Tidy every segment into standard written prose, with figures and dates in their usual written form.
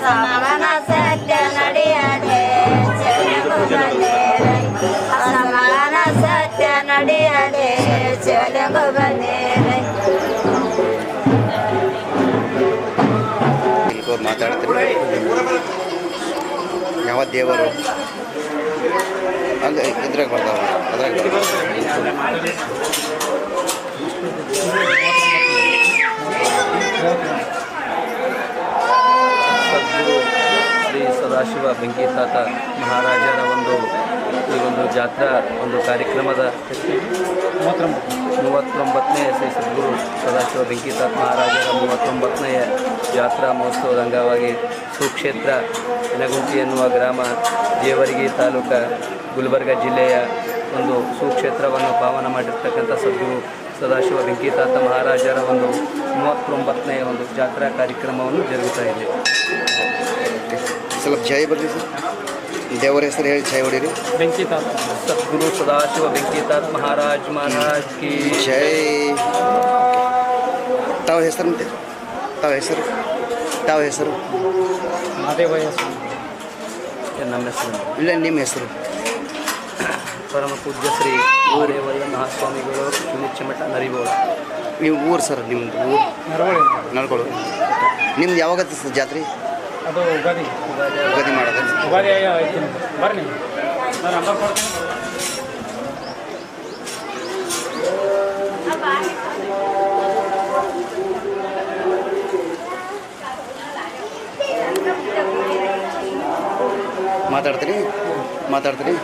ಅಸಮಾನ ಸತ್ಯ ನಡೆಯದೆ ಚೆಲುಗು ಬಂದೇರೈ ಅಸಮಾನ ಸತ್ಯ ನಡೆಯದೆ ಚೆಲುಗು ಬಂದೇರೈ. ಮಾತಾಡ್ತೀರಿ ಯಾವ ದೇವರು ಅಲ್ಲ ಇದ್ರಾಗ ಬರ್ತಾವ ಅದ್ರಾಗ ಸದ್ಗುರು ಶ್ರೀ ಸದಾಶಿವ ಬೆಂಕಿತಾತ ಮಹಾರಾಜರ ಈ ಒಂದು ಜಾತ್ರಾ ಒಂದು ಕಾರ್ಯಕ್ರಮದ 39ನೇ ಶ್ರೀ ಸದ್ಗುರು ಸದಾಶಿವ ಬೆಂಕಿತಾತ ಮಹಾರಾಜರ 39ನೇ ಜಾತ್ರಾ ಮಹೋತ್ಸವದ ಅಂಗವಾಗಿ ಸುಕ್ಷೇತ್ರ ಯನಗುಂಟಿ ಎನ್ನುವ ಗ್ರಾಮ ಜೇವರ್ಗಿ ತಾಲೂಕು ಗುಲ್ಬರ್ಗ ಜಿಲ್ಲೆಯ ಒಂದು ಸುಕ್ಷೇತ್ರವನ್ನು ಪಾವನ ಮಾಡಿರ್ತಕ್ಕಂಥ ಸದ್ಗುರು ಸದಾಶಿವ ಬೆಂಕಿತಾತ ಮಹಾರಾಜರ 39ನೇ ಒಂದು ಜಾತ್ರಾ ಕಾರ್ಯಕ್ರಮವನ್ನು ಜರುಗುತ್ತಾ ಇದೆ. ಸ್ವಲ್ಪ ಜೈ ಬರಲಿ ಸರ್, ದೇವರ ಹೆಸರು ಹೇಳಿ ಜೈ ಹೊಡೀರಿ. ಬೆಂಕಿತಾತ ಸದ್ಗುರು ಸದಾಶಿವ ಬೆಂಕಿತಾತ ಮಹಾರಾಜ್ ಕಿ ಜೈ. ತಾವ ಹೆಸರಂತೆ ತಾವ ಹೆಸರು ನಮ್ಮ ಹೆಸರು ಇಲ್ಲ ನಿಮ್ಮ ಹೆಸರು? ಪರಮ ಪೂಜ್ಯ ಶ್ರೀ ರೇವಯ್ಯ ಮಹಾಸ್ವಾಮಿಗಳು ಚುನಿಚ್ಚಮಠ ನರಿಬೋಳ. ನೀವು ಊರು ಸರ್ ನಿಮ್ಮದು ಊರು? ನಡ್ಕೊಳ್ಳು. ನಿಮ್ದು ಯಾವಾಗತ್ತೆ ಸರ್ ಜಾತ್ರೆ? ಅದು ಉಗಾದಿ ಮಾಡೋದು ಉಗಾದಿ ಐತೀನಿ ಬರ್ರಿ ನಾನು ನಂಬರ್ ಕೊಡ್ತೀನಿ. ಮಾತಾಡ್ತೀರಿ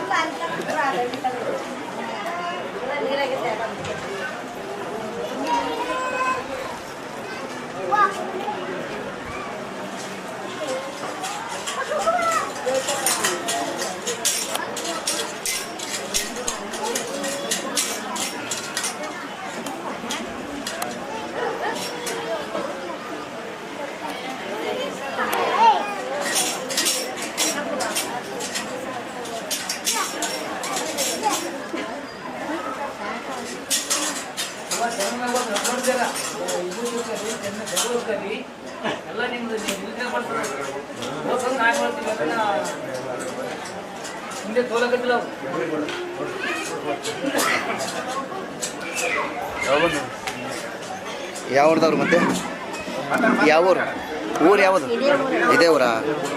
ಯಾವ್ದವ್ರು ಮತ್ತೆ ಯಾವ ಊರು ಯಾವುದು ಇದೇ ಊರಾ?